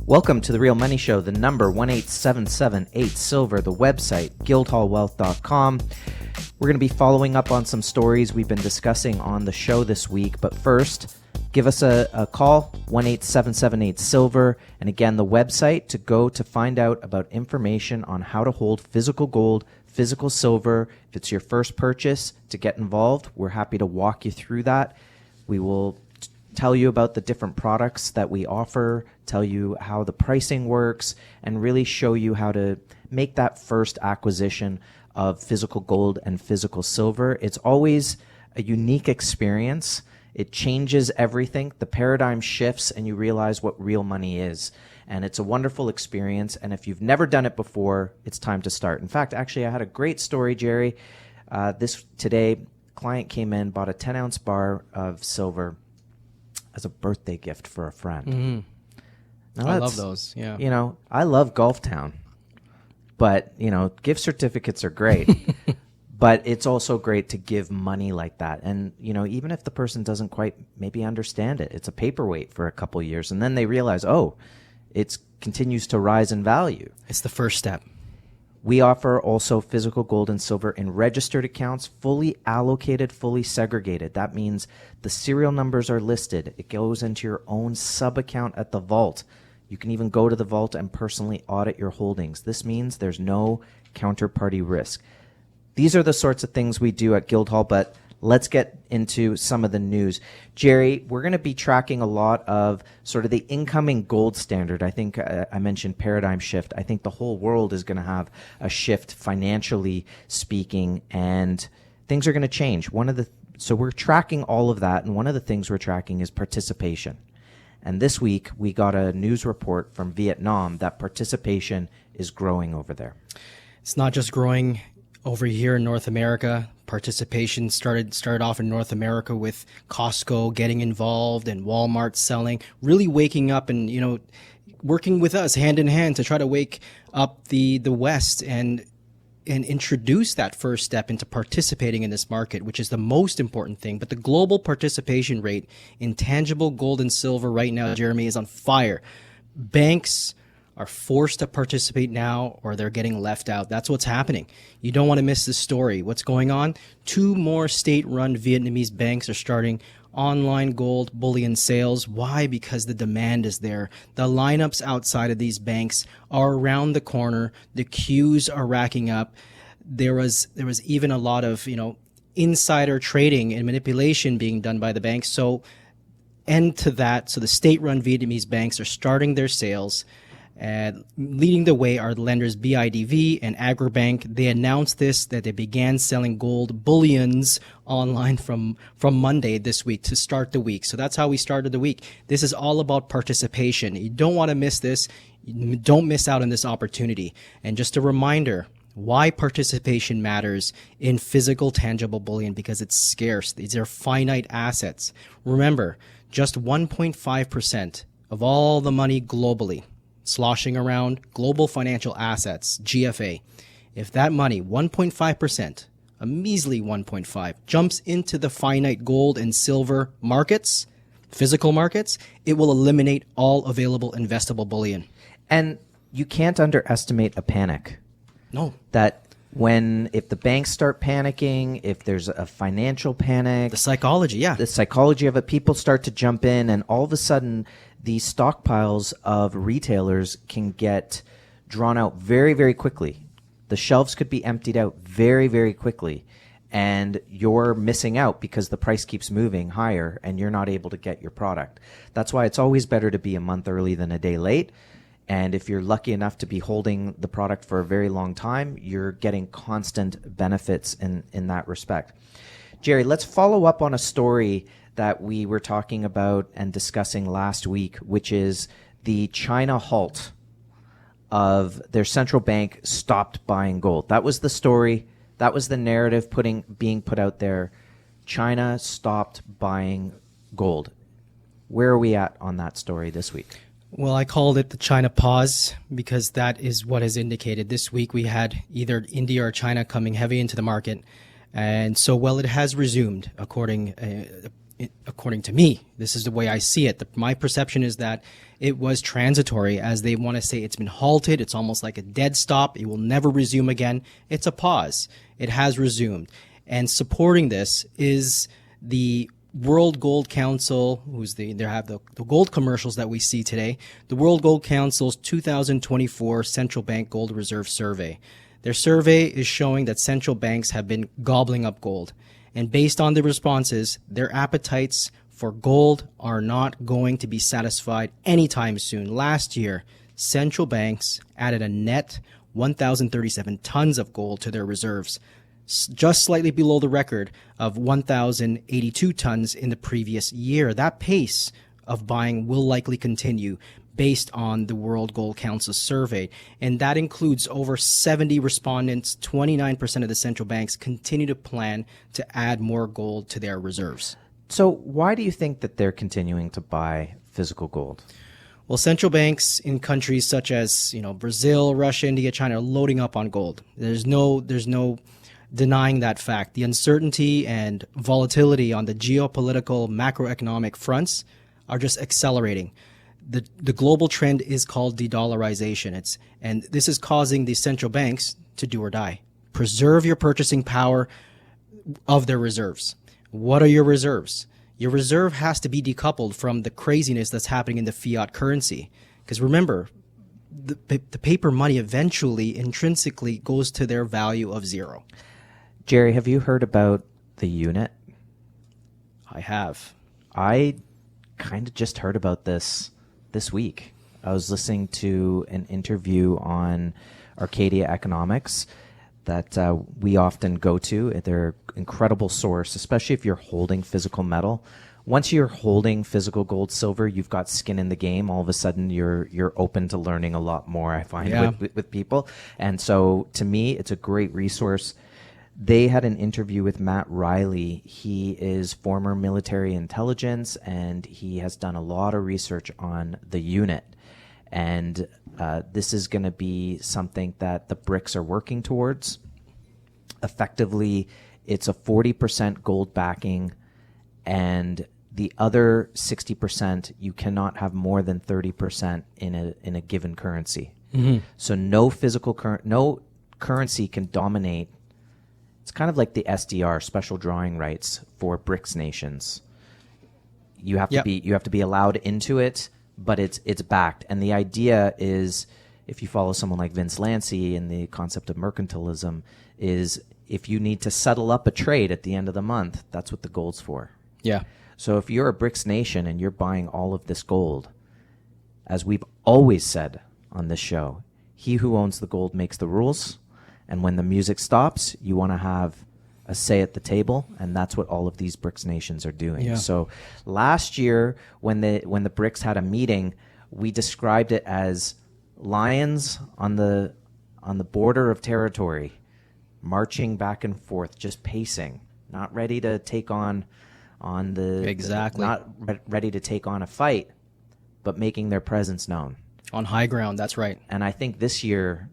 Welcome to The Real Money Show, the number 18778 Silver, the website, guildhallwealth.com. We're going to be following up on some stories we've been discussing on the show this week. But first, give us a call, 18778 Silver. And again, the website to go to find out about information on how to hold physical gold, physical silver. If it's your first purchase, to get involved, we're happy to walk you through that. We will tell you about the different products that we offer, tell you how the pricing works, and really show you how to make that first acquisition of physical gold and physical silver. It's always a unique experience. It changes everything. The paradigm shifts and you realize what real money is. And it's a wonderful experience. And if you've never done it before, it's time to start. In fact, actually, I had a great story, Jerry. Today, client came in, bought a 10-ounce bar of silver as a birthday gift for a friend. Mm-hmm. I love those, yeah. You know, I love Gulf Town, but, you know, gift certificates are great. But it's also great to give money like that. And, you know, even if the person doesn't quite maybe understand it, it's a paperweight for a couple of years. And then they realize, oh, it continues to rise in value. It's the first step. We offer also physical gold and silver in registered accounts, fully allocated, fully segregated. That means the serial numbers are listed. It goes into your own sub-account at the vault. You can even go to the vault and personally audit your holdings. This means there's no counterparty risk. These are the sorts of things we do at Guildhall, but let's get into some of the news. Jerry, we're going to be tracking a lot of sort of the incoming gold standard. I think I mentioned paradigm shift. I think the whole world is going to have a shift financially speaking, and things are going to change. So we're tracking all of that, and one of the things we're tracking is participation. And this week, we got a news report from Vietnam that participation is growing over there. It's not just growing over here in North America. Participation started off in North America with Costco getting involved and Walmart selling, really waking up and, you know, working with us hand in hand to try to wake up the West and introduce that first step into participating in this market, which is the most important thing. But the global participation rate in tangible gold and silver right now, Jeremy, is on fire. Banks are forced to participate now or they're getting left out. That's what's happening. You don't want to miss this story. What's going on? 2 more state-run Vietnamese banks are starting online gold bullion sales. Why? Because the demand is there. The lineups outside of these banks are around the corner. The queues are racking up. There was even a lot of, you know, insider trading and manipulation being done by the banks. So the state-run Vietnamese banks are starting their sales. Leading the way are the lenders BIDV and Agribank. They announced that they began selling gold bullions online from Monday this week to start the week. So that's how we started the week. This is all about participation. You don't want to miss this. Don't miss out on this opportunity. And just a reminder, why participation matters in physical tangible bullion, because it's scarce. These are finite assets. Remember, just 1.5% of all the money globally sloshing around, global financial assets, GFA. If that money, 1.5%, a measly 1.5, jumps into the finite gold and silver markets, physical markets, it will eliminate all available investable bullion. And you can't underestimate a panic. No. If the banks start panicking, if there's a financial panic. The psychology, yeah. The psychology of it, people start to jump in, and all of a sudden, these stockpiles of retailers can get drawn out very, very quickly. The shelves could be emptied out very, very quickly, and you're missing out because the price keeps moving higher and you're not able to get your product. That's why it's always better to be a month early than a day late. And if you're lucky enough to be holding the product for a very long time, you're getting constant benefits in that respect. Jerry, let's follow up on a story that we were talking about and discussing last week, which is the China halt of their central bank stopped buying gold. That was the story. That was the narrative being put out there. China stopped buying gold. Where are we at on that story this week? Well, I called it the China pause because that is what is indicated. This week we had either India or China coming heavy into the market. And so, well, it has resumed according according to me, this is the way I see it. My perception is that it was transitory, as they want to say it's been halted. It's almost like a dead stop. It will never resume again. It's a pause. It has resumed. And supporting this is the World Gold Council, they have the gold commercials that we see today, the World Gold Council's 2024 Central Bank Gold Reserve Survey. Their survey is showing that central banks have been gobbling up gold. And based on the responses, their appetites for gold are not going to be satisfied anytime soon. Last year, central banks added a net 1,037 tons of gold to their reserves, just slightly below the record of 1,082 tons in the previous year. That pace of buying will likely continue based on the World Gold Council survey. And that includes over 70 respondents. 29% of the central banks continue to plan to add more gold to their reserves. So why do you think that they're continuing to buy physical gold? Well, central banks in countries such as, Brazil, Russia, India, China are loading up on gold. There's no denying that fact. The uncertainty and volatility on the geopolitical, macroeconomic fronts are just accelerating. The global trend is called de-dollarization. And this is causing the central banks to do or die. Preserve your purchasing power of their reserves. What are your reserves? Your reserve has to be decoupled from the craziness that's happening in the fiat currency. Because remember, the paper money eventually intrinsically goes to their value of zero. Jerry, have you heard about the unit? I have. I kind of just heard about this week. I was listening to an interview on Arcadia Economics that we often go to. They're an incredible source, especially if you're holding physical metal. Once you're holding physical gold, silver, you've got skin in the game. All of a sudden, you're open to learning a lot more, I find, with people. And so, to me, it's a great resource. They had an interview with Matt Riley. He is former military intelligence, and he has done a lot of research on the unit. And this is going to be something that the BRICS are working towards. Effectively, it's a 40% gold backing, and the other 60%, you cannot have more than 30% in a given currency. Mm-hmm. So no currency can dominate. It's kind of like the SDR, special drawing rights, for BRICS nations. You have to be allowed into it, but it's backed. And the idea is, if you follow someone like Vince Lancy and the concept of mercantilism, is if you need to settle up a trade at the end of the month, that's what the gold's for. Yeah. So if you're a BRICS nation and you're buying all of this gold, as we've always said on this show, he who owns the gold makes the rules. And when the music stops, you want to have a say at the table, and that's what all of these BRICS nations are doing. Yeah. So last year, when the BRICS had a meeting, we described it as lions on the border of territory, marching back and forth, just pacing, not ready to take on ready to take on a fight, but making their presence known on high ground. That's right. And I think this year,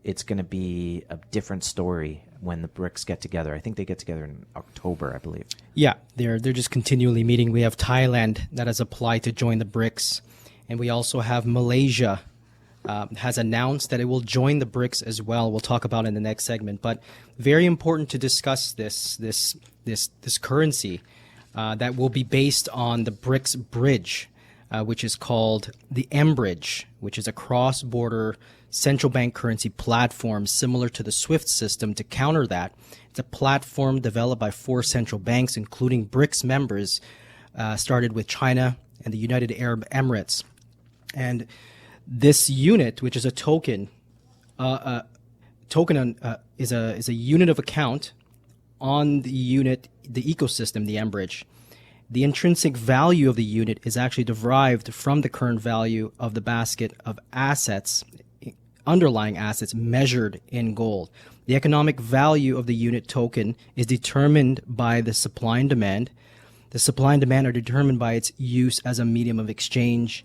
it's going to be a different story when the BRICS get together. I think they get together in October, I believe. Yeah, they're just continually meeting. We have Thailand that has applied to join the BRICS, and we also have Malaysia has announced that it will join the BRICS as well. We'll talk about it in the next segment. But very important to discuss this currency that will be based on the BRICS bridge, which is called the M-Bridge, which is a cross-border central bank currency platform similar to the SWIFT system. To counter that, it's a platform developed by 4 central banks, including BRICS members, started with China and the United Arab Emirates. And this unit, which is a token, is a unit of account on the ecosystem, the M-Bridge. The intrinsic value of the unit is actually derived from the current value of the basket of assets, underlying assets measured in gold. The economic value of the unit token is determined by the supply and demand. The supply and demand are determined by its use as a medium of exchange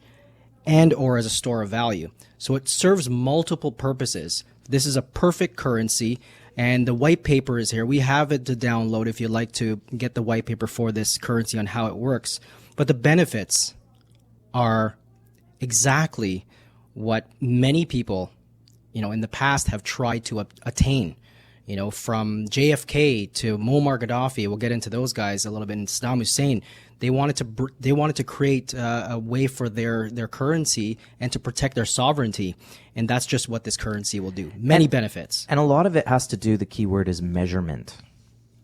and or as a store of value. So it serves multiple purposes. This is a perfect currency, and the white paper is here. We have it to download if you'd like to get the white paper for this currency on how it works. But the benefits are exactly what many people, in the past have tried to attain. From JFK to Muammar Gaddafi, we'll get into those guys a little bit, and Saddam Hussein. They wanted to create a way for their currency and to protect their sovereignty, and that's just what this currency will do. Many benefits, and a lot of it has to do. The key word is measurement.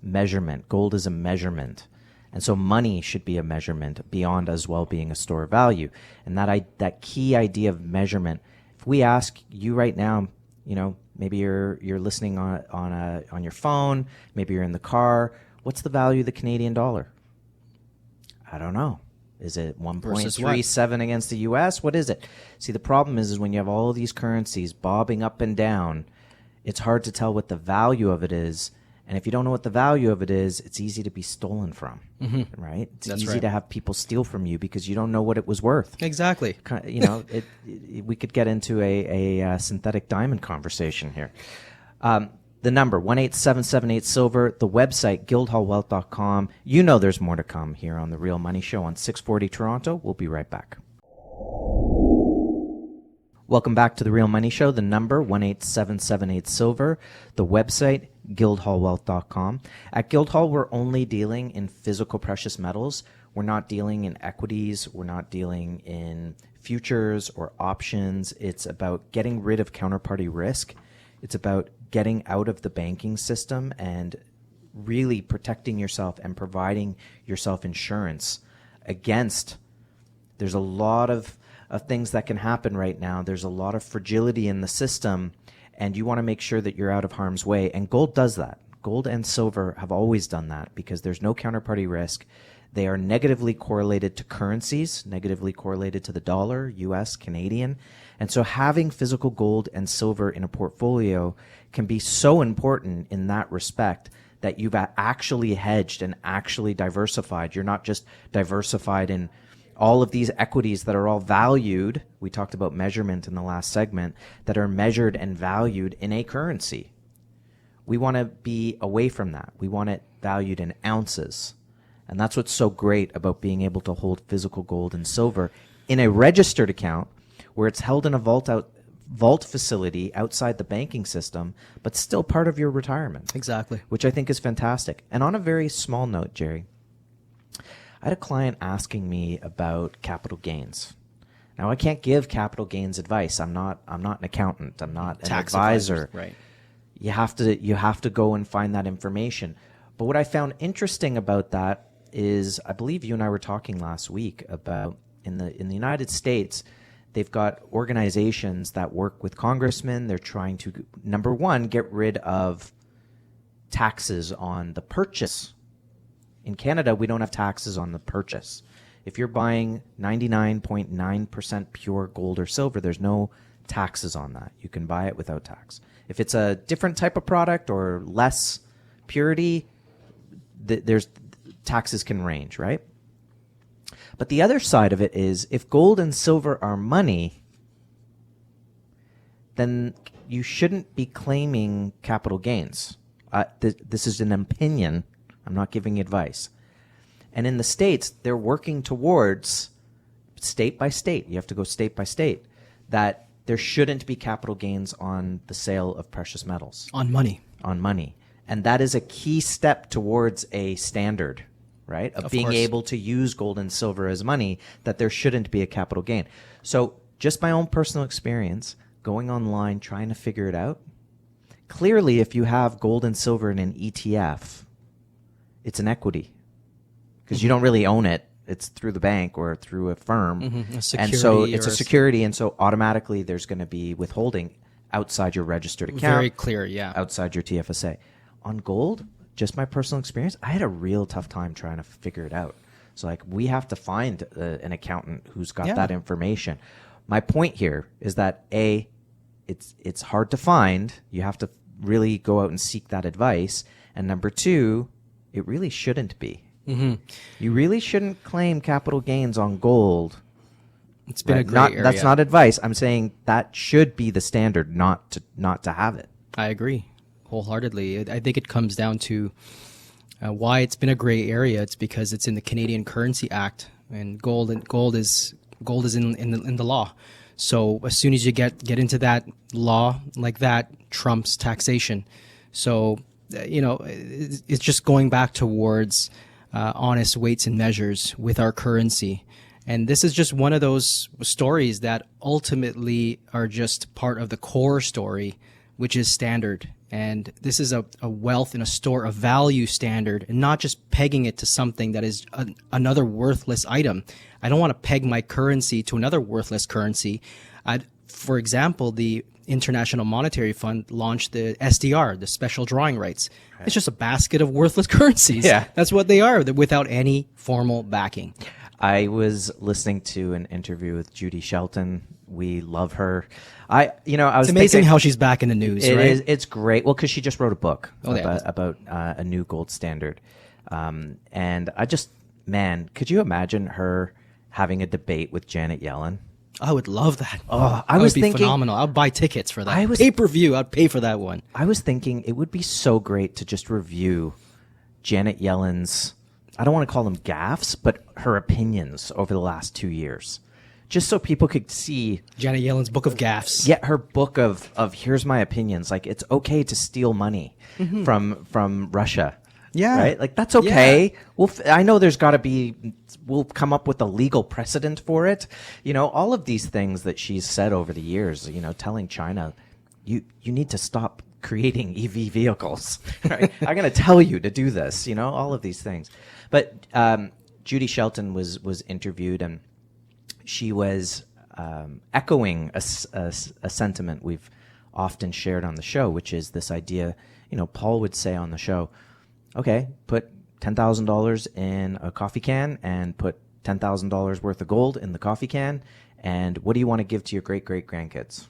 Measurement. Gold is a measurement, and so money should be a measurement beyond as well being a store of value. And that key idea of measurement. If we ask you right now, maybe you're listening on your phone, maybe you're in the car. What's the value of the Canadian dollar? I don't know. Is it 1.37 against the U.S.? What is it? See, the problem is when you have all of these currencies bobbing up and down, it's hard to tell what the value of it is. And if you don't know what the value of it is, it's easy to be stolen from, right? It's easy to have people steal from you because you don't know what it was worth. Exactly. We could get into a synthetic diamond conversation here. The number, 18778 silver, the website, guildhallwealth.com. There's more to come here on The Real Money Show on 640 Toronto. We'll be right back. Welcome back to The Real Money Show. The number, 18778 silver, the website, guildhallwealth.com. At Guildhall, we're only dealing in physical precious metals. We're not dealing in equities. We're not dealing in futures or options. It's about getting rid of counterparty risk. It's about getting out of the banking system and really protecting yourself and providing yourself insurance against. There's a lot of things that can happen right now. There's a lot of fragility in the system, and you want to make sure that you're out of harm's way. And gold does that. Gold and silver have always done that because there's no counterparty risk. They are negatively correlated to currencies, negatively correlated to the dollar, US, Canadian. And so having physical gold and silver in a portfolio can be so important in that respect that you've actually hedged and actually diversified. You're not just diversified in all of these equities that are all valued. We talked about measurement in the last segment, that are measured and valued in a currency. We want to be away from that. We want it valued in ounces. And that's what's so great about being able to hold physical gold and silver in a registered account where it's held in a vault facility outside the banking system, but still part of your retirement. Exactly. Which I think is fantastic. And on a very small note, Jerry, I had a client asking me about capital gains. Now, I can't give capital gains advice. I'm not an accountant. I'm not an advisor. Right. You have to go and find that information. But what I found interesting about that is, I believe you and I were talking last week about in the United States, they've got organizations that work with congressmen. They're trying to, number one, get rid of taxes on the purchase. In Canada, we don't have taxes on the purchase. If you're buying 99.9% pure gold or silver, there's no taxes on that. You can buy it without tax. If it's a different type of product or less purity, there's taxes can range, right? But the other side of it is, if gold and silver are money, then you shouldn't be claiming capital gains. This is an opinion. I'm not giving advice. And in the States, they're working towards, state by state, you have to go state by state, that there shouldn't be capital gains on the sale of precious metals. On money. On money. And that is a key step towards a standard, right? Of being able to use gold and silver as money, that there shouldn't be a capital gain. So just my own personal experience, going online, trying to figure it out. Clearly, if you have gold and silver in an ETF, it's an equity because you don't really own it. It's through the bank or through a firm. And so it's a security. And so automatically there's going to be withholding outside your registered account. Very clear, yeah. Outside your TFSA. On gold, just my personal experience, I had a real tough time trying to figure it out. So we have to find an accountant who's got that information. My point here is that it's hard to find. You have to really go out and seek that advice. And number two, it really shouldn't be. You really shouldn't claim capital gains on gold It's been a Right? gray Not area. That's not advice. I'm saying that should be the standard, not to have it. I agree wholeheartedly. I think it comes down to why it's been a gray area. It's because it's in the Canadian Currency Act, and gold is in the law. So as soon as you get into that law like that, trumps taxation. So it's just going back towards honest weights and measures with our currency. And this is just one of those stories that ultimately are just part of the core story, which is standard. And this is a wealth and a store of value standard, and not just pegging it to something that is another worthless item. I don't want to peg my currency to another worthless currency. For example, the International Monetary Fund launched the SDR, the special drawing rights. Right. It's just a basket of worthless currencies. Yeah. That's what they are, without any formal backing. I was listening to an interview with Judy Shelton. We love her. I was It's amazing thinking, how she's back in the news, right? It's great. Well, because she just wrote a book yeah. about a new gold standard. And I just, man, could you imagine her having a debate with Janet Yellen? I would love that. Oh, that would be phenomenal. I'd buy tickets for that. Pay-per-view, I'd pay for that one. I was thinking it would be so great to just review Janet Yellen's, I don't want to call them gaffes, but her opinions over the last 2 years. Just so people could see Janet Yellen's book of gaffes. Yeah, her book of here's my opinions. Like, it's okay to steal money from Russia. Yeah. Right? Like, that's okay. Yeah. I know we'll come up with a legal precedent for it. All of these things that she's said over the years, telling China, you need to stop creating EV vehicles. Right? I'm going to tell you to do this, all of these things. But Judy Shelton was interviewed, and she was echoing a sentiment we've often shared on the show, which is this idea, Paul would say on the show, okay, put $10,000 in a coffee can and put $10,000 worth of gold in the coffee can, and what do you want to give to your great-great-grandkids?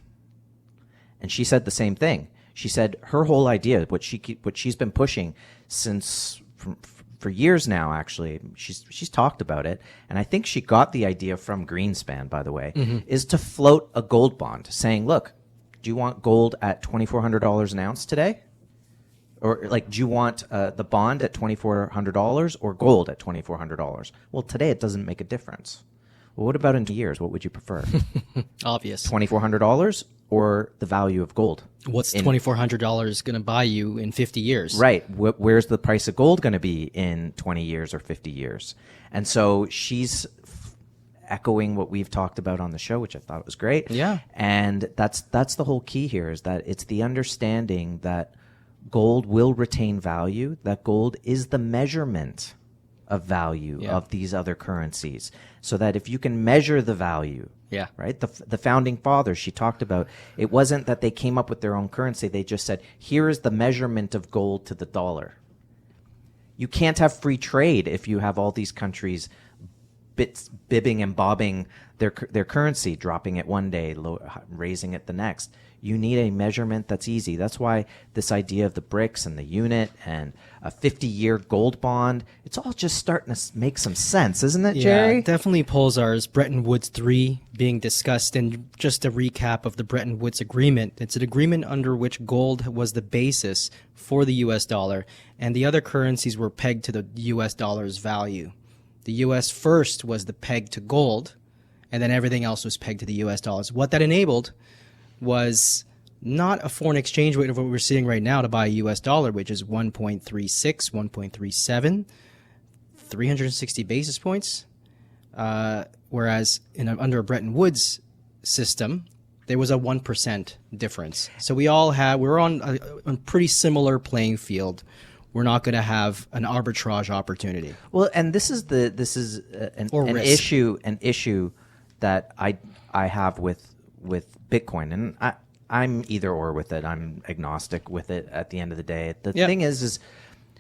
And she said the same thing. She said her whole idea, what she's been pushing for years now, actually, she's talked about it, and I think she got the idea from Greenspan, by the way, is to float a gold bond, saying, look, do you want gold at $2,400 an ounce today? Or, do you want the bond at $2,400 or gold at $2,400? Well, today it doesn't make a difference. Well, what about in 2 years? What would you prefer? Obvious. $2,400 or the value of gold? What's $2,400 going to buy you in 50 years? Right. Where's the price of gold going to be in 20 years or 50 years? And so she's echoing what we've talked about on the show, which I thought was great. Yeah. And that's the whole key here, is that it's the understanding that gold will retain value, that gold is the measurement of value of these other currencies, so that if you can measure the value, right? The founding fathers, she talked about, it wasn't that they came up with their own currency. They just said, here is the measurement of gold to the dollar. You can't have free trade if you have all these countries bibbing and bobbing their currency, dropping it one day, raising it the next. You need a measurement that's easy. That's why this idea of the BRICS and the unit and a 50-year gold bond, it's all just starting to make some sense, isn't it, Jerry? Yeah, definitely Pulsar's Breton Woods 3 being discussed. And just a recap of the Breton Woods Agreement. It's an agreement under which gold was the basis for the U.S. dollar, and the other currencies were pegged to the U.S. dollar's value. The U.S. first was the peg to gold, and then everything else was pegged to the U.S. dollars. What that enabled was not a foreign exchange rate of what we're seeing right now to buy a U.S. dollar, which is 1.36, 1.37, 360 basis points. Whereas under a Bretton Woods system, there was a 1% difference. So we're on a pretty similar playing field. We're not going to have an arbitrage opportunity. Well, and this is an issue that I have with Bitcoin, and I'm either or with it. I'm agnostic with it at the end of the day. The thing is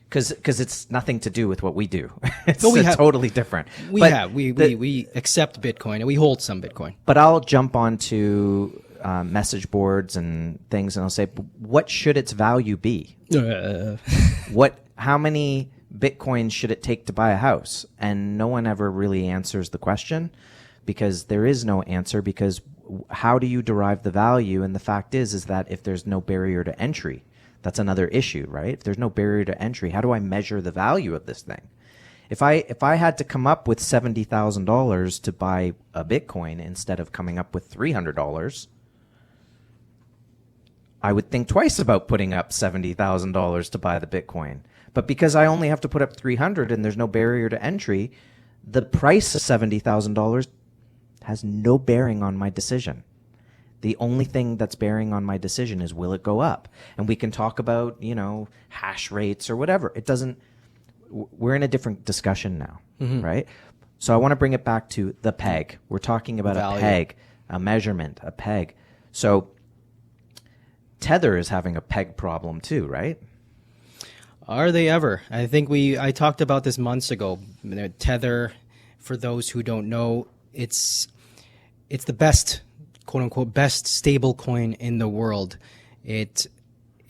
because it's nothing to do with what we do. It's totally different. We accept Bitcoin and we hold some Bitcoin. But I'll jump onto message boards and things, and I'll say, what should its value be? How many Bitcoins should it take to buy a house? And no one ever really answers the question, because there is no answer, because how do you derive the value? And the fact is that if there's no barrier to entry, that's another issue, right? If there's no barrier to entry, how do I measure the value of this thing? If I had to come up with $70,000 to buy a Bitcoin instead of coming up with $300, I would think twice about putting up $70,000 to buy the Bitcoin. But because I only have to put up $300 and there's no barrier to entry, the price of $70,000 has no bearing on my decision. The only thing that's bearing on my decision is, will it go up? And we can talk about, hash rates or whatever. It doesn't, we're in a different discussion now, right? So I want to bring it back to the peg. We're talking about a peg, a measurement, a peg. So Tether is having a peg problem too, right? Are they ever? I think I talked about this months ago. Tether, for those who don't know, it's the best, quote unquote, best stable coin in the world. It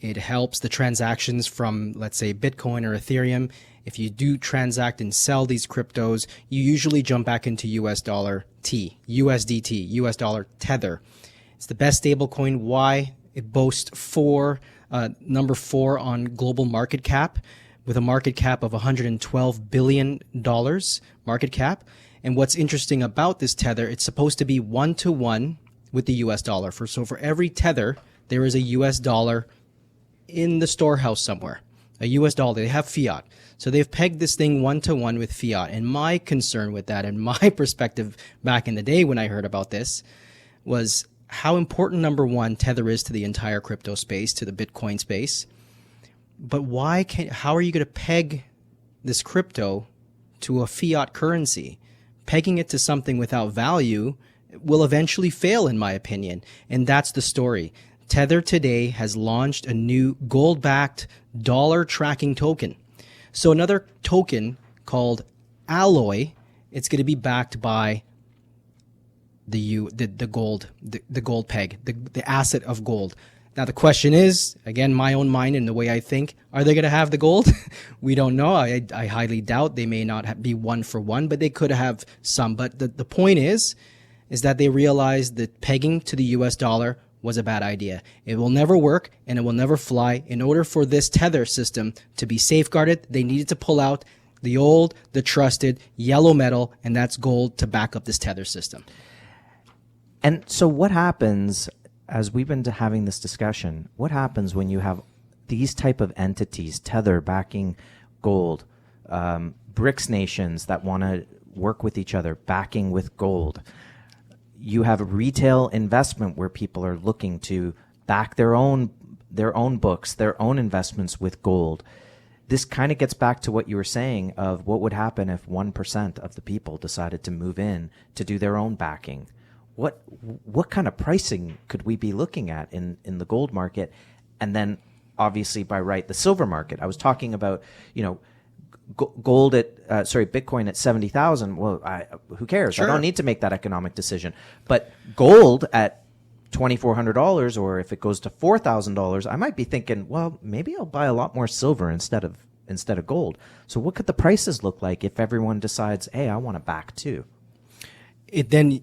helps the transactions from, let's say, Bitcoin or Ethereum. If you do transact and sell these cryptos, you usually jump back into US dollar USDT, US dollar Tether. It's the best stable coin. Why? It boasts number 4 on global market cap, with a market cap of $112 billion market cap. And what's interesting about this Tether, it's supposed to be 1-to-1 with the US dollar. So for every Tether, there is a US dollar in the storehouse somewhere, a US dollar. They have fiat. So they've pegged this thing 1-to-1 with fiat. And my concern with that, and my perspective back in the day when I heard about this, was how important, number one, Tether is to the entire crypto space, to the Bitcoin space. But how are you going to peg this crypto to a fiat currency? Pegging it to something without value will eventually fail, in my opinion. And that's the story. Tether today has launched a new gold-backed dollar tracking token. So another token called Alloy, it's going to be backed by the gold peg, the asset of gold. Now the question is, again, my own mind and the way I think, are they going to have the gold? We don't know. I highly doubt. They may not be 1-for-1, but they could have some. But the point is that they realized that pegging to the US dollar was a bad idea. It will never work and it will never fly. In order for this Tether system to be safeguarded, they needed to pull out the trusted yellow metal, and that's gold, to back up this Tether system. And so what happens, as we've been having this discussion, what happens when you have these type of entities, Tether backing gold, BRICS nations that want to work with each other, backing with gold? You have retail investment where people are looking to back their own books, their own investments with gold. This kind of gets back to what you were saying of what would happen if 1% of the people decided to move in to do their own backing. What kind of pricing could we be looking at in the gold market? And then obviously by right, the silver market. I was talking about, Bitcoin at 70,000. Well, who cares? Sure. I don't need to make that economic decision. But gold at $2,400, or if it goes to $4,000, I might be thinking, well, maybe I'll buy a lot more silver instead of gold. So what could the prices look like if everyone decides, hey, I want to back too? Then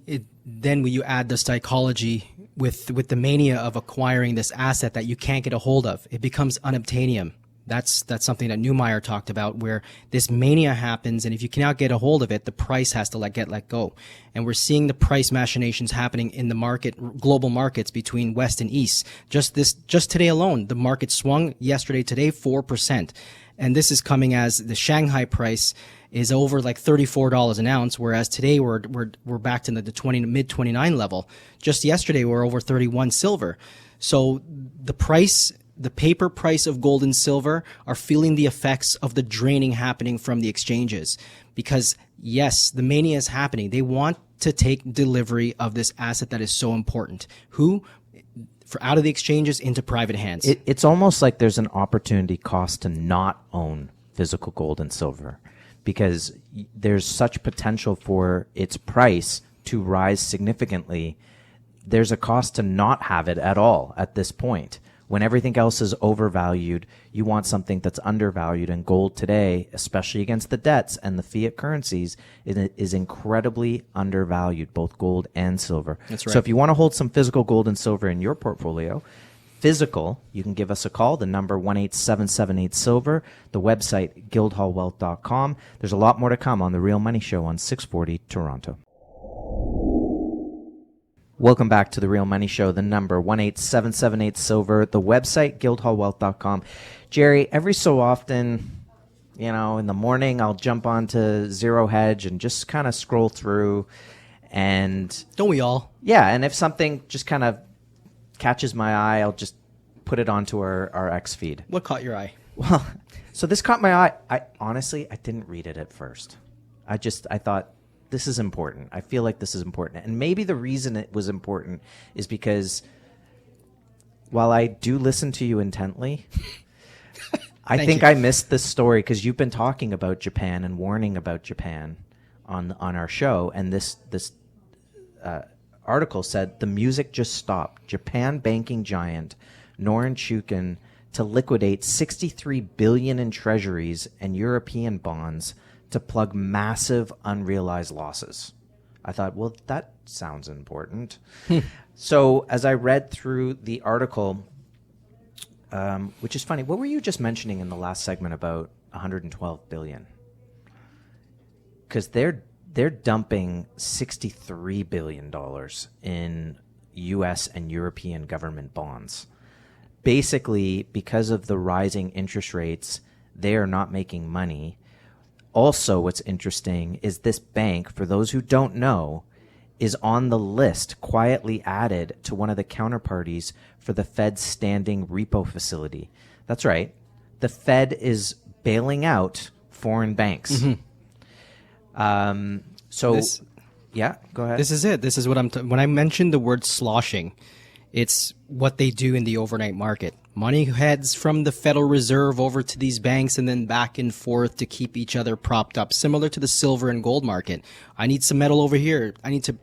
when you add the psychology with the mania of acquiring this asset that you can't get a hold of, it becomes unobtainium. That's something that Neumeier talked about, where this mania happens, and if you cannot get a hold of it, the price has to let go. And we're seeing the price machinations happening in the market, global markets between West and East. Just today alone, the market swung today 4%. And this is coming as the Shanghai price is over like $34 an ounce, whereas today we're back in the mid 29 level. Just yesterday we were over 31 silver. So the paper price of gold and silver are feeling the effects of the draining happening from the exchanges, because yes, the mania is happening. They want to take delivery of this asset that is so important. Out of the exchanges into private hands. It's almost like there's an opportunity cost to not own physical gold and silver, because there's such potential for its price to rise significantly. There's a cost to not have it at all at this point. When everything else is overvalued, you want something that's undervalued. And gold today, especially against the debts and the fiat currencies, is incredibly undervalued, both gold and silver. That's right. So if you want to hold some physical gold and silver in your portfolio, physical, you can give us a call, the number 18778-SILVER, the website guildhallwealth.com. There's a lot more to come on The Real Money Show on 640 Toronto. Welcome back to The Real Money Show, the number 18778-SILVER, the website guildhallwealth.com. Jerry, every so often, in the morning, I'll jump onto Zero Hedge and just kind of scroll through, and don't we all? Yeah, and if something just kind of catches my eye, I'll just put it onto our X feed. What caught your eye? Well, so this caught my eye. I didn't read it at first. I thought, this is important. I feel like this is important. And maybe the reason it was important is because while I do listen to you intently, I think I missed this story because you've been talking about Japan and warning about Japan on our show. And this article said the music just stopped. Japan banking giant Norinchukin to liquidate $63 billion in treasuries and European bonds to plug massive unrealized losses. I thought, well, that sounds important. So as I read through the article, which is funny, what were you just mentioning in the last segment about 112 billion? Because they're dumping $63 billion in U.S. and European government bonds. Basically, because of the rising interest rates, they are not making money. Also, what's interesting is this bank, for those who don't know, is on the list, quietly added to one of the counterparties for the Fed's standing repo facility. That's right. The Fed is bailing out foreign banks. Mm-hmm. Yeah, go ahead. This is it. This is what when I mentioned the word sloshing, it's what they do in the overnight market. Money heads from the Federal Reserve over to these banks and then back and forth to keep each other propped up, similar to the silver and gold market. I need some metal over here. I need to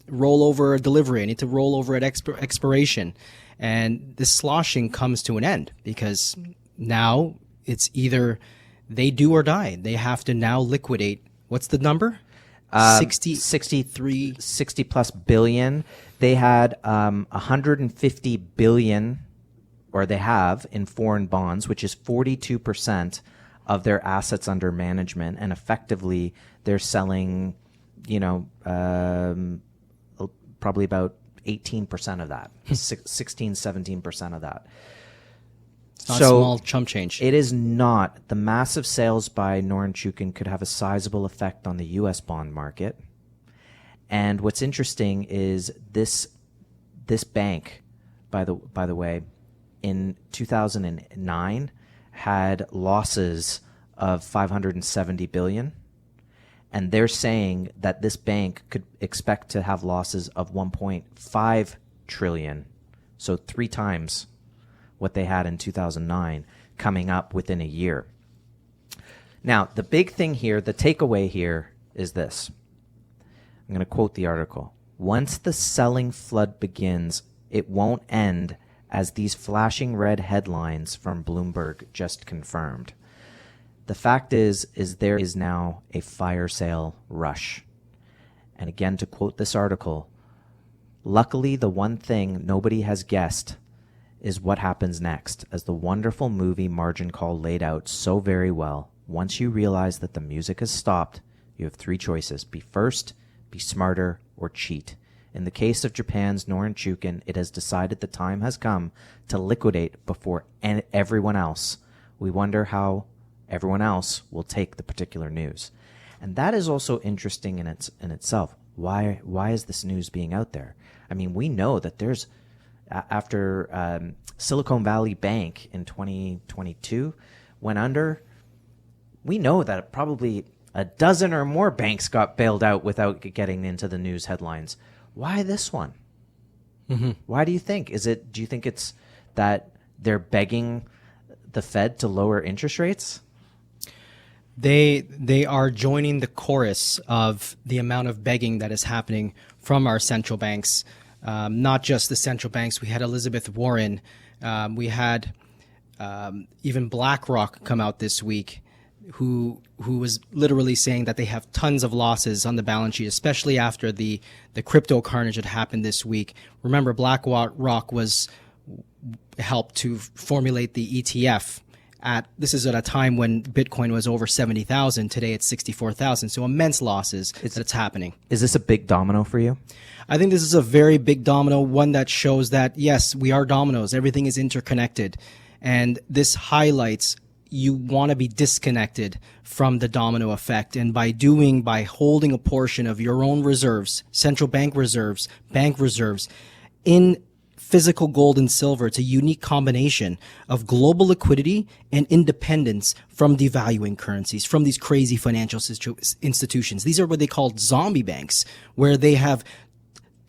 roll over a delivery. I need to roll over at expiration. And this sloshing comes to an end because now it's either they do or die. They have to now liquidate. What's the number? 60 plus billion. They had 150 billion, or they have, in foreign bonds, which is 42% of their assets under management, and effectively they're selling, probably about 18% of that, 16, 17% of that. It's not small chump change. It is not. The massive sales by Norinchukin could have a sizable effect on the U.S. bond market. And what's interesting is this bank, by the way, in 2009 had losses of 570 billion, and they're saying that this bank could expect to have losses of 1.5 trillion, so 3 times what they had in 2009, coming up within a year. Now, the big thing here, the takeaway here is this. I'm going to quote the article. Once the selling flood begins, it won't end, as these flashing red headlines from Bloomberg just confirmed. The fact is there is now a fire sale rush. And again, to quote this article, luckily the one thing nobody has guessed is what happens next, as the wonderful movie Margin Call laid out so very well. Once you realize that the music has stopped, you have 3 choices. Be first, be smarter, or cheat. In the case of Japan's Norinchukin, it has decided the time has come to liquidate before everyone else. We wonder how everyone else will take the particular news. And that is also interesting in itself. Why is this news being out there? I mean, we know that there's, after Silicon Valley Bank in 2022 went under, we know that probably a dozen or more banks got bailed out without getting into the news headlines. Why this one? Mm-hmm. Why do you think? Do you think it's that they're begging the Fed to lower interest rates? They are joining the chorus of the amount of begging that is happening from our central banks. not just the central banks. We had Elizabeth Warren. We had even BlackRock come out this week, who was literally saying that they have tons of losses on the balance sheet, especially after the crypto carnage that happened this week. Remember, BlackRock was helped to formulate the ETF. This is at a time when Bitcoin was over 70,000. Today it's 64,000. So immense losses that's happening. Is this a big domino for you? I think this is a very big domino, one that shows that, yes, we are dominoes. Everything is interconnected. And this highlights you want to be disconnected from the domino effect. And by holding a portion of your own reserves, central bank reserves, bank reserves, in physical gold and silver, it's a unique combination of global liquidity and independence from devaluing currencies, from these crazy financial institutions. These are what they call zombie banks, where they have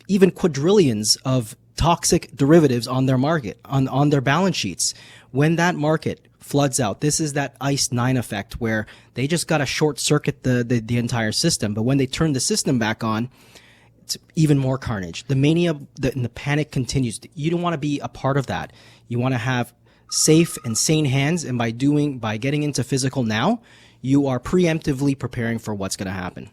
even quadrillions of toxic derivatives on their market, on their balance sheets. When that market floods out, this is that ICE 9 effect, where they just got to short circuit the entire system. But when they turn the system back on, it's even more carnage. The mania and the panic continues. You don't want to be a part of that. You want to have safe and sane hands. And by getting into physical now, you are preemptively preparing for what's going to happen.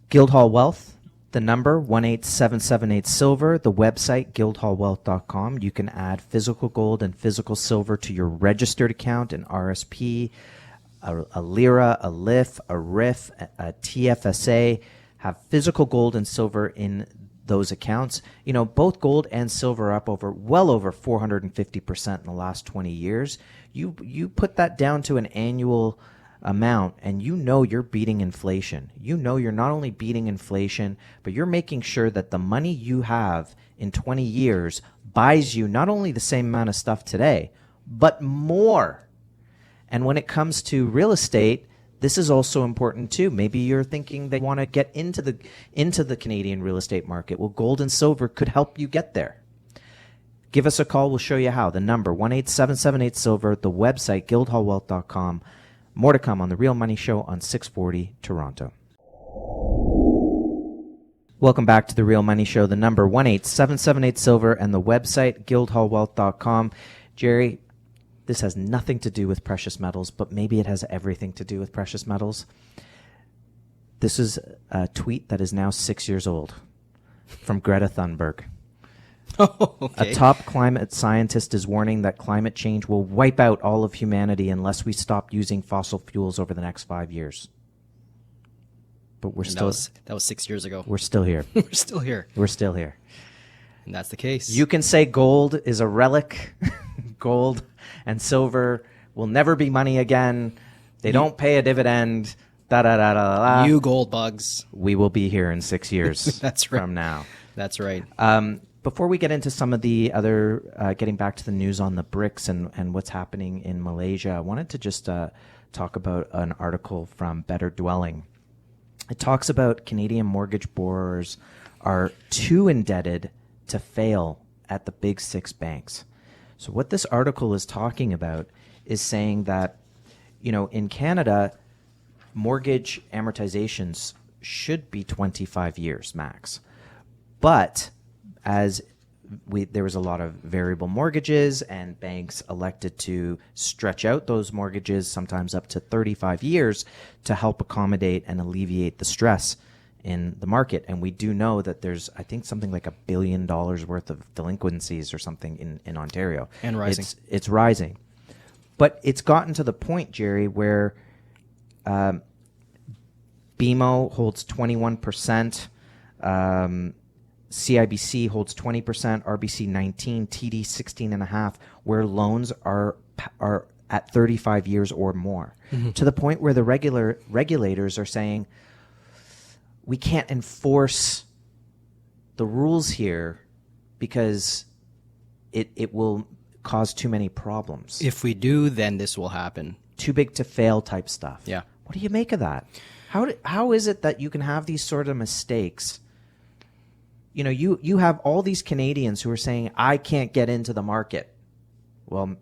Guildhall Wealth, the number 18778 silver, the website guildhallwealth.com. You can add physical gold and physical silver to your registered account, an RSP, a Lira, a LIF, a RIF, a TFSA. Have physical gold and silver in those accounts. You know, both gold and silver are up well over 450% in the last 20 years. You put that down to an annual amount, and you know you're beating inflation. You know you're not only beating inflation, but you're making sure that the money you have in 20 years buys you not only the same amount of stuff today, but more. And when it comes to real estate, this is also important too. Maybe you're thinking they want to get into the Canadian real estate market. Well, gold and silver could help you get there. Give us a call. We'll show you how. The number 18778 silver, the website guildhallwealth.com. More to come on The Real Money Show on 640 Toronto. Welcome back to The Real Money Show. The number 18778 silver and the website guildhallwealth.com. Jerry, this has nothing to do with precious metals, but maybe it has everything to do with precious metals. This is a tweet that is now 6 years old from Greta Thunberg. Oh, okay. A top climate scientist is warning that climate change will wipe out all of humanity unless we stop using fossil fuels over the next 5 years. But that was 6 years ago. We're still here. We're still here. We're still here. And that's the case. You can say gold is a relic. Gold and silver will never be money again. They don't pay a dividend. You gold bugs. We will be here in 6 years That's right. from now. That's right. Before we get into some of the other, getting back to the news on the BRICS and what's happening in Malaysia, I wanted to just talk about an article from Better Dwelling. It talks about Canadian mortgage borrowers are too indebted to fail at the big six banks. So what this article is talking about is saying that, you know, in Canada, mortgage amortizations should be 25 years max. But as there was a lot of variable mortgages and banks elected to stretch out those mortgages sometimes up to 35 years to help accommodate and alleviate the stress in the market. And we do know that there's, I think, something like $1 billion worth of delinquencies or something in Ontario. And rising. It's rising. But it's gotten to the point, Jerry, where BMO holds 21%, CIBC holds 20%, RBC 19%, TD 16.5%, where loans are at 35 years or more, to the point where the regulators are saying, we can't enforce the rules here because it will cause too many problems. If we do, then this will happen. Too big to fail type stuff. Yeah. What do you make of that? How is it that you can have these sort of mistakes? You know, you have all these Canadians who are saying, I can't get into the market. Well,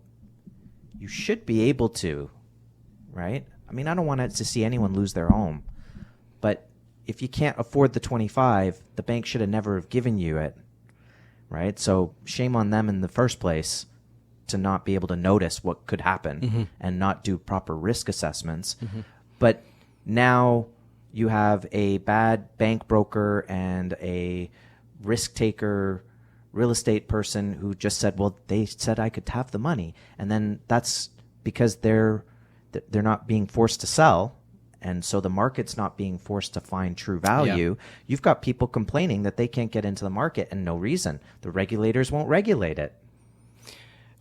you should be able to, right? I mean, I don't want to see anyone lose their home. But if you can't afford the 25, the bank should have never have given you it, right? So shame on them in the first place to not be able to notice what could happen and not do proper risk assessments. But now you have a bad bank broker and a risk taker real estate person who just said, well, they said I could have the money. And then that's because they're not being forced to sell. And so the market's not being forced to find true value. Yeah. You've got people complaining that they can't get into the market and no reason. The regulators won't regulate it.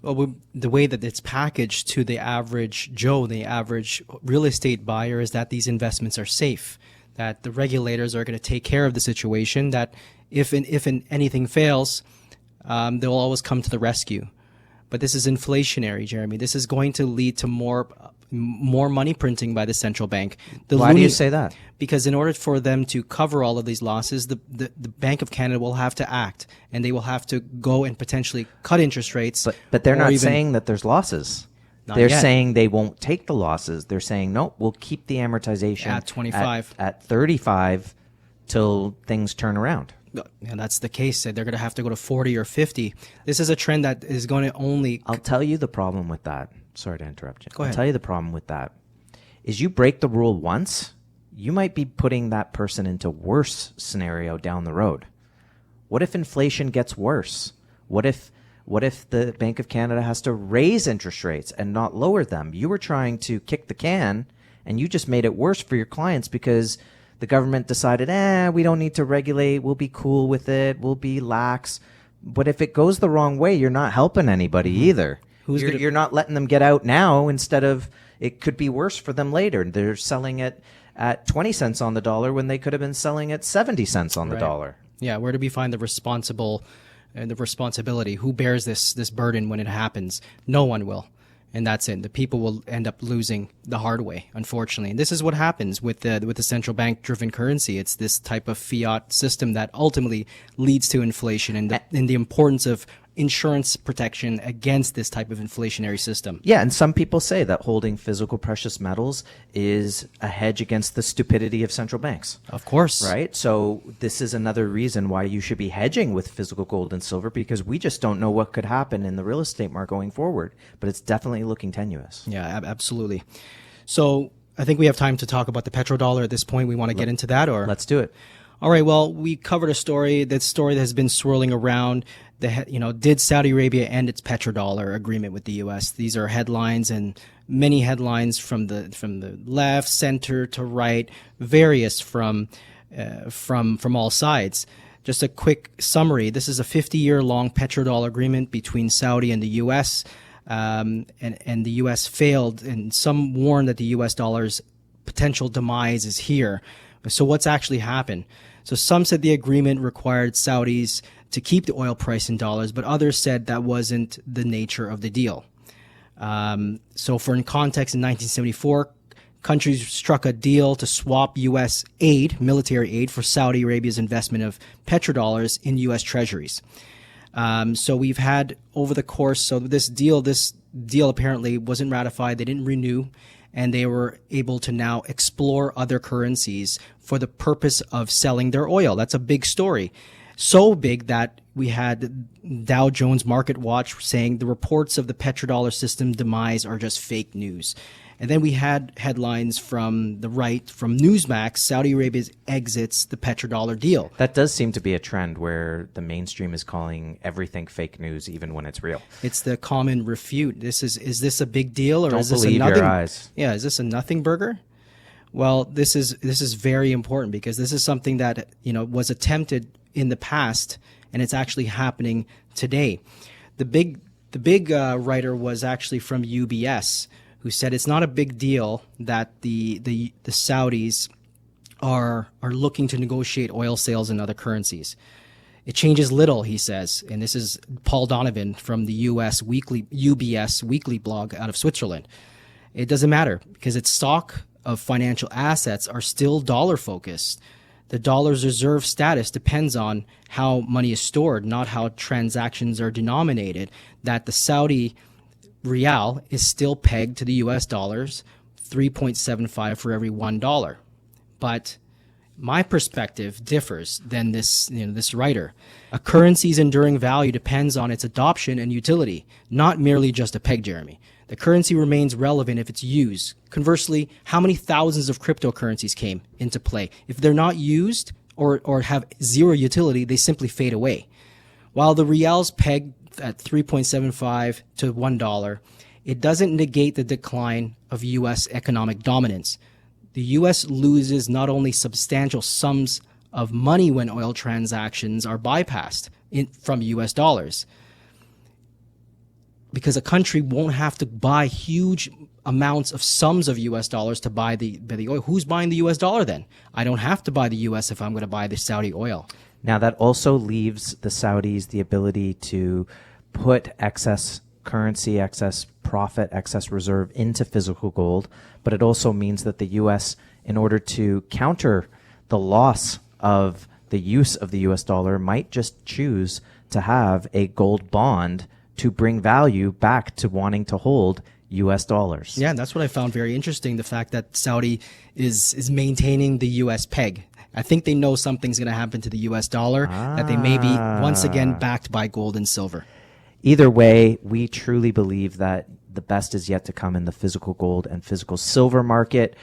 Well, the way that it's packaged to the average Joe, the average real estate buyer, is that these investments are safe, that the regulators are going to take care of the situation, that if anything fails, they'll always come to the rescue. But this is inflationary, Jeremy. This is going to lead to more money printing by the central bank. Why do you say that? Because in order for them to cover all of these losses, the Bank of Canada will have to act, and they will have to go and potentially cut interest rates. But they're not saying that there's losses. They're yet. saying they won't take the losses. They're saying, no, we'll keep the amortization at 25, at 35 till things turn around. And that's the case. They're going to have to go to 40 or 50. This is a trend that is going to only... I'll tell you the problem with that. Sorry to interrupt you. Go ahead. I'll tell you the problem with that is you break the rule once, you might be putting that person into worse scenario down the road. What if inflation gets worse? What if the Bank of Canada has to raise interest rates and not lower them? You were trying to kick the can, and you just made it worse for your clients because the government decided, we don't need to regulate. We'll be cool with it. We'll be lax. But if it goes the wrong way, you're not helping anybody either. You're not letting them get out now. Instead of, it could be worse for them later. They're selling it at 20 cents on the dollar when they could have been selling at 70 cents on the dollar. Yeah, where do we find the responsibility? Who bears this burden when it happens? No one will. And that's it. The people will end up losing the hard way, unfortunately. And this is what happens with the central bank driven currency. It's this type of fiat system that ultimately leads to inflation and the importance of insurance protection against this type of inflationary system. Yeah, and some people say that holding physical precious metals is a hedge against the stupidity of central banks. Of course. Right? So this is another reason why you should be hedging with physical gold and silver, because we just don't know what could happen in the real estate market going forward. But it's definitely looking tenuous. Yeah, absolutely. So I think we have time to talk about the PetroDollar at this point. We want to get into that, or let's do it. All right. Well, we covered a story that has been swirling around. Did Saudi Arabia end its petrodollar agreement with the U.S.? These are headlines, and many headlines from the left, center to right, various from all sides. Just a quick summary: this is a 50-year-long petrodollar agreement between Saudi and the U.S. And the U.S. failed, and some warn that the U.S. dollar's potential demise is here. So what's actually happened? So some said the agreement required Saudis to keep the oil price in dollars, but others said that wasn't the nature of the deal. So for in context, in 1974, countries struck a deal to swap U.S. aid, military aid, for Saudi Arabia's investment of petrodollars in U.S. treasuries. So we've had over the course, so this deal apparently wasn't ratified. They didn't renew, and they were able to now explore other currencies for the purpose of selling their oil. That's a big story. So big that we had Dow Jones Market Watch saying the reports of the petrodollar system demise are just fake news. And then we had headlines from the right, from Newsmax, Saudi Arabia exits the petrodollar deal. That does seem to be a trend where the mainstream is calling everything fake news, even when it's real. It's the common refute. Is this a big deal, or Don't is this believe a nothing? Your eyes. Yeah, is this a nothing burger? Well, this is very important, because this is something that was attempted in the past, and it's actually happening today. The big writer was actually from UBS, who said it's not a big deal that the Saudis are looking to negotiate oil sales in other currencies. It changes little, he says, and this is Paul Donovan from the UBS weekly blog out of Switzerland. It doesn't matter, because its stock of financial assets are still dollar focused. The dollar's reserve status depends on how money is stored, not how transactions are denominated. That the Saudi Rial is still pegged to the US dollars, 3.75 for every $1. But my perspective differs than this writer. A currency's enduring value depends on its adoption and utility, not merely just a peg, Jeremy. The currency remains relevant if it's used. Conversely, how many thousands of cryptocurrencies came into play? If they're not used or have zero utility, they simply fade away. While the rial's pegged at 3.75 to $1, it doesn't negate the decline of U.S. economic dominance. The U.S. loses not only substantial sums of money when oil transactions are bypassed from U.S. dollars, because a country won't have to buy huge amounts of sums of U.S. dollars to buy the oil. Who's buying the U.S. dollar then? I don't have to buy the U.S. if I'm going to buy the Saudi oil. Now, that also leaves the Saudis the ability to put excess currency, excess profit, excess reserve into physical gold, but it also means that the U.S., in order to counter the loss of the use of the U.S. dollar, might just choose to have a gold bond to bring value back to wanting to hold U.S. dollars. Yeah, that's what I found very interesting, the fact that Saudi is maintaining the U.S. peg. I think they know something's going to happen to the U.S. dollar, that they may be once again backed by gold and silver. Either way, we truly believe that the best is yet to come in the physical gold and physical silver market.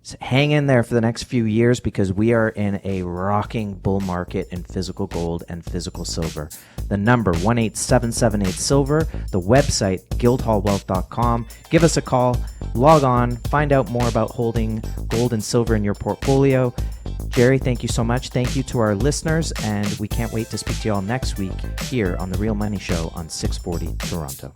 So hang in there for the next few years, because we are in a rocking bull market in physical gold and physical silver. The number 18778-SILVER, the website guildhallwealth.com. Give us a call, log on, find out more about holding gold and silver in your portfolio. Jerry, thank you so much. Thank you to our listeners, and we can't wait to speak to you all next week here on The Real Money Show on 640 Toronto.